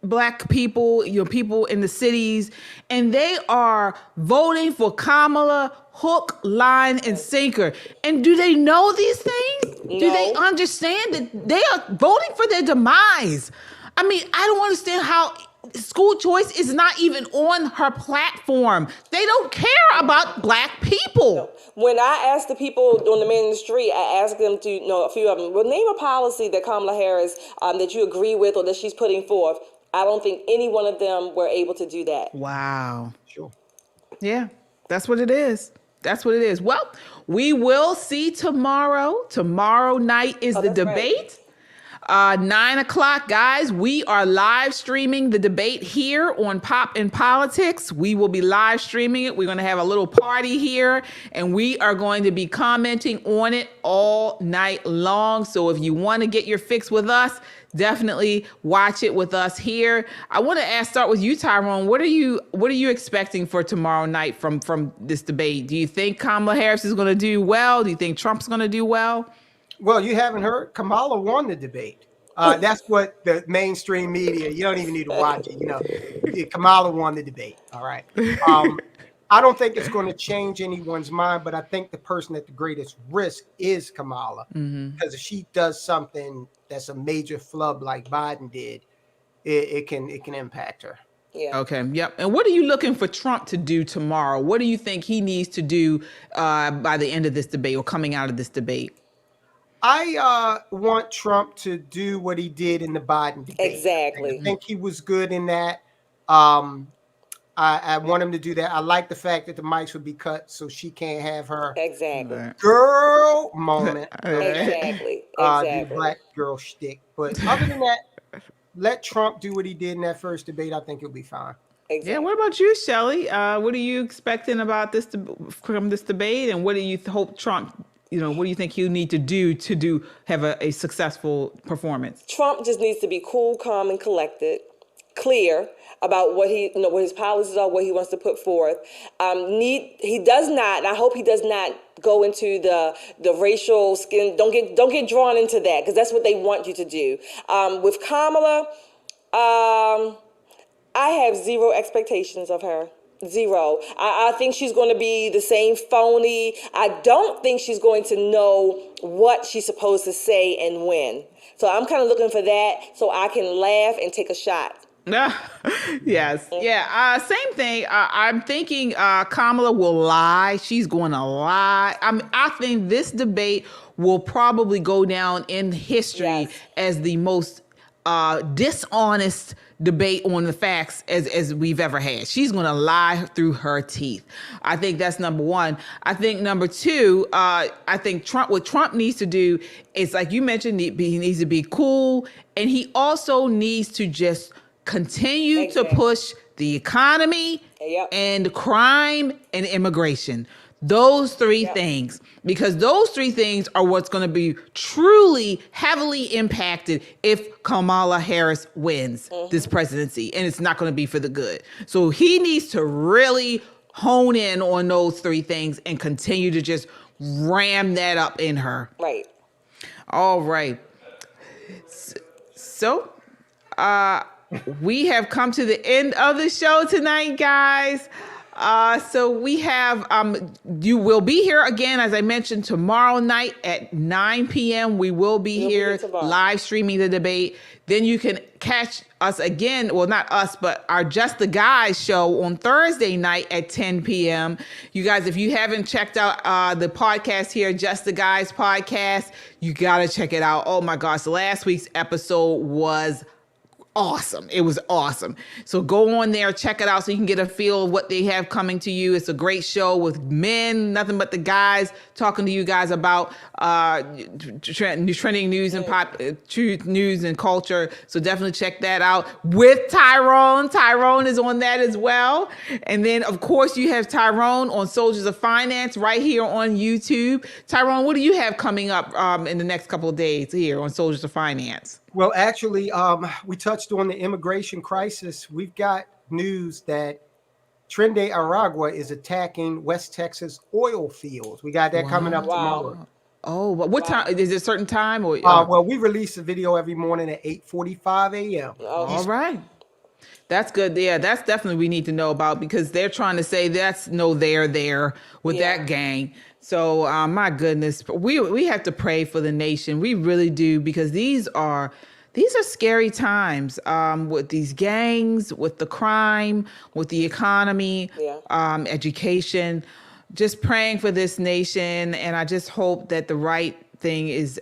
Black people, people in the cities, and they are voting for Kamala hook, line, and sinker. And do they know these things? No. Do they understand that they are voting for their demise? I mean, I don't understand how school choice is not even on her platform. They don't care about Black people. When I asked the people on the man in the street, I asked them to, a few of them, well, name a policy that Kamala Harris, that you agree with or that she's putting forth. I don't think any one of them were able to do that. Wow. Sure. Yeah, that's what it is. That's what it is. Well, we will see tomorrow. Tomorrow night is the debate. Right. 9:00, guys. We are live streaming the debate here on Pop and Politics. We will be live streaming it. We're going to have a little party here, and we are going to be commenting on it all night long. So if you want to get your fix with us, definitely watch it with us here. I want to start with you, Tyrone. What are you expecting for tomorrow night from this debate? Do you think Kamala Harris is going to do well? Do you think Trump's going to do well? Well, you haven't heard. Kamala won the debate. That's what the mainstream media, you don't even need to watch it. Kamala won the debate. All right. I don't think it's going to change anyone's mind, but I think the person at the greatest risk is Kamala. Because if she does something that's a major flub like Biden did, it can impact her. Yeah. Okay. Yep. And what are you looking for Trump to do tomorrow? What do you think he needs to do by the end of this debate or coming out of this debate? I want Trump to do what he did in the Biden debate. Exactly. I think he was good in that. I want him to do that. I like the fact that the mics would be cut so she can't have her girl moment. Exactly. The Black girl shtick. But other than that, let Trump do what he did in that first debate. I think he'll be fine. Exactly. Yeah. What about you, Shelley? What are you expecting about from this debate, and what do you hope Trump? What do you think he'll need to do have a successful performance? Trump just needs to be cool, calm, and collected, clear about what what his policies are, what he wants to put forth. He does not, and I hope he does not go into the racial skin. Don't get drawn into that, because that's what they want you to do. With Kamala, I have zero expectations of her. Zero. I think she's going to be the same phony. I don't think she's going to know what she's supposed to say and when. So I'm kind of looking for that so I can laugh and take a shot. Yes. Yeah. Same thing. I'm thinking Kamala will lie. She's going to lie. I think this debate will probably go down in history as the most dishonest debate on the facts as we've ever had. She's going to lie through her teeth. I think that's number one. I think number two, I think what Trump needs to do is, like you mentioned, he needs to be cool, and he also needs to just continue to push the economy and crime and immigration. Those three things, because those three things are what's going to be truly heavily impacted if Kamala Harris wins this presidency, and it's not going to be for the good. So he needs to really hone in on those three things and continue to just ram that up in her. Right. All right. So, we have come to the end of the show tonight, guys. So we have, you will be here again, as I mentioned, tomorrow night at 9 p.m. We will be here live streaming the debate. Then you can catch us again. Well, not us, but our Just the Guys show on Thursday night at 10 p.m. You guys, if you haven't checked out the podcast here, Just the Guys podcast, you got to check it out. Oh my gosh. Last week's episode was awesome. It was awesome. So go on there, check it out so you can get a feel of what they have coming to you. It's a great show with men, nothing but the guys, talking to you guys about trending news and truth, news and culture. So definitely check that out with Tyrone. Tyrone is on that as well. And then, of course, you have Tyrone on Soldiers of Finance right here on YouTube. Tyrone, what do you have coming up in the next couple of days here on Soldiers of Finance? Well, actually, we touched on the immigration crisis. We've got news that Trinidad Aragua is attacking West Texas oil fields. We got that coming up tomorrow. Oh, but what time? Is it a certain time? Or well, we release a video every morning at 8:45 a.m. All right. That's good. Yeah, that's definitely we need to know about, because they're trying to say that's there with that gang. So, my goodness, we have to pray for the nation. We really do, because these are scary times with these gangs, with the crime, with the economy, education. Just praying for this nation, and I just hope that the right thing is,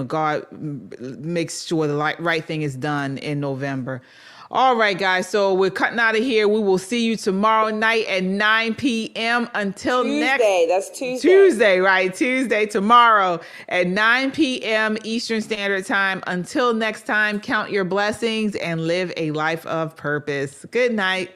God makes sure the right thing is done in November. All right, guys. So we're cutting out of here. We will see you tomorrow night at 9 p.m. until Tuesday. That's Tuesday. Tuesday, right? Tuesday, tomorrow at 9 p.m. Eastern Standard Time. Until next time, count your blessings and live a life of purpose. Good night.